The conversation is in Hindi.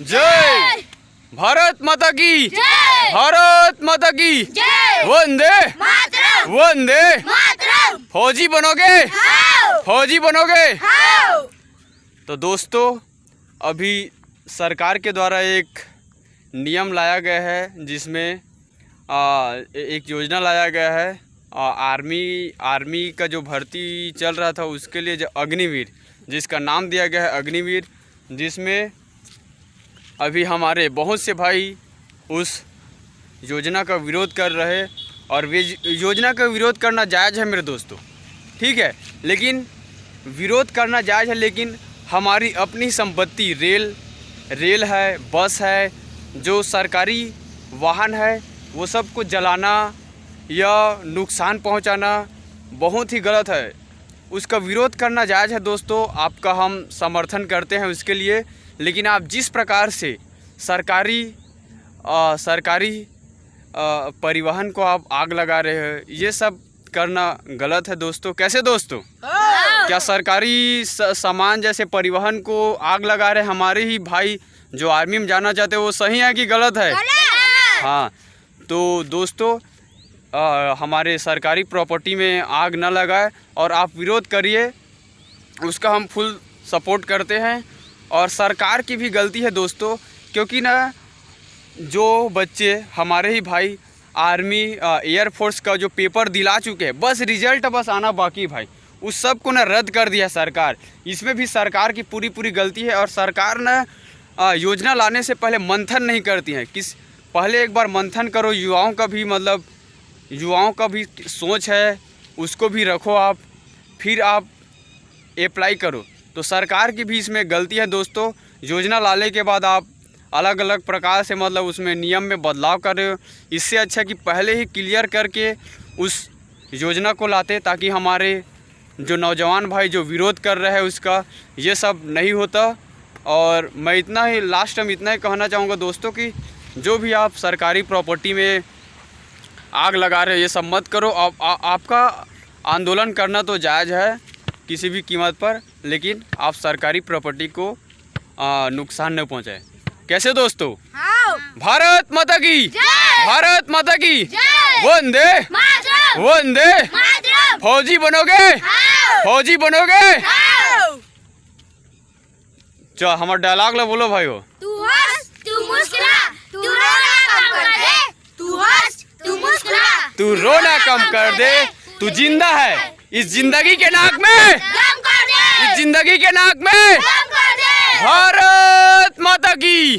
जय। भारत माता की जय। भारत माता की जय। वंदे मातरम। वंदे मातरम। फौजी बनोगे? हाँ। फौजी बनोगे? हाँ। तो दोस्तों, अभी सरकार के द्वारा एक नियम लाया गया है, जिसमें एक योजना लाया गया है। आर्मी का जो भर्ती चल रहा था, उसके लिए जो अग्निवीर, जिसका नाम दिया गया है अग्निवीर, जिसमें अभी हमारे बहुत से भाई उस योजना का विरोध कर रहे। और वे योजना का विरोध करना जायज़ है मेरे दोस्तों, ठीक है, लेकिन विरोध करना जायज़ है, लेकिन हमारी अपनी संपत्ति रेल है, बस है, जो सरकारी वाहन है, वो सब को जलाना या नुकसान पहुंचाना बहुत ही गलत है। उसका विरोध करना जायज़ है दोस्तों, आपका हम समर्थन करते हैं उसके लिए। लेकिन आप जिस प्रकार से सरकारी परिवहन को आप आग लगा रहे हैं, ये सब करना गलत है दोस्तों। कैसे दोस्तों? क्या सरकारी सामान जैसे परिवहन को आग लगा रहे हमारे ही भाई जो आर्मी में जाना चाहते हैं, वो सही है कि गलत है? हाँ, तो दोस्तों, हमारे सरकारी प्रॉपर्टी में आग न लगाए और आप विरोध करिए, उसका हम फुल सपोर्ट करते हैं। और सरकार की भी गलती है दोस्तों, क्योंकि ना जो बच्चे हमारे ही भाई आर्मी एयरफोर्स का जो पेपर दिला चुके हैं, बस रिजल्ट बस आना बाकी भाई, उस सब को ना रद्द कर दिया सरकार। इसमें भी सरकार की पूरी गलती है। और सरकार ना योजना लाने से पहले मंथन नहीं करती है। पहले एक बार मंथन करो, युवाओं का भी सोच है, उसको भी रखो आप, फिर आप अप्लाई करो। तो सरकार की भी इसमें गलती है दोस्तों। योजना लाने के बाद आप अलग अलग प्रकार से उसमें नियम में बदलाव कर रहे हो। इससे अच्छा कि पहले ही क्लियर करके उस योजना को लाते, ताकि हमारे जो नौजवान भाई जो विरोध कर रहे हैं उसका ये सब नहीं होता। और मैं लास्ट में इतना ही कहना चाहूँगा दोस्तों कि जो भी आप सरकारी प्रॉपर्टी में आग लगा रहे हो, ये सब मत करो। आपका आंदोलन करना तो जायज़ है किसी भी कीमत पर, लेकिन आप सरकारी प्रॉपर्टी को नुकसान न पहुंचाए। कैसे दोस्तों? हाँ। भारत माता की जय। भारत माता की जय। वंदे मातरम। वंदे मातरम। फौजी बनोगे? हाँ। फौजी बनोगे? हाँ। चलो हमारा डायलॉग ला बोलो भाई। हो तू हंस, तू मुस्कुरा, तू रोना कम कर दे। तू हंस, तू मुस्कुरा, तू रोना कम कर दे। तू जिंदा है इस जिंदगी के नाक में, दम कर दे। इस जिंदगी के नाक में। दम कर दे। भारत माता की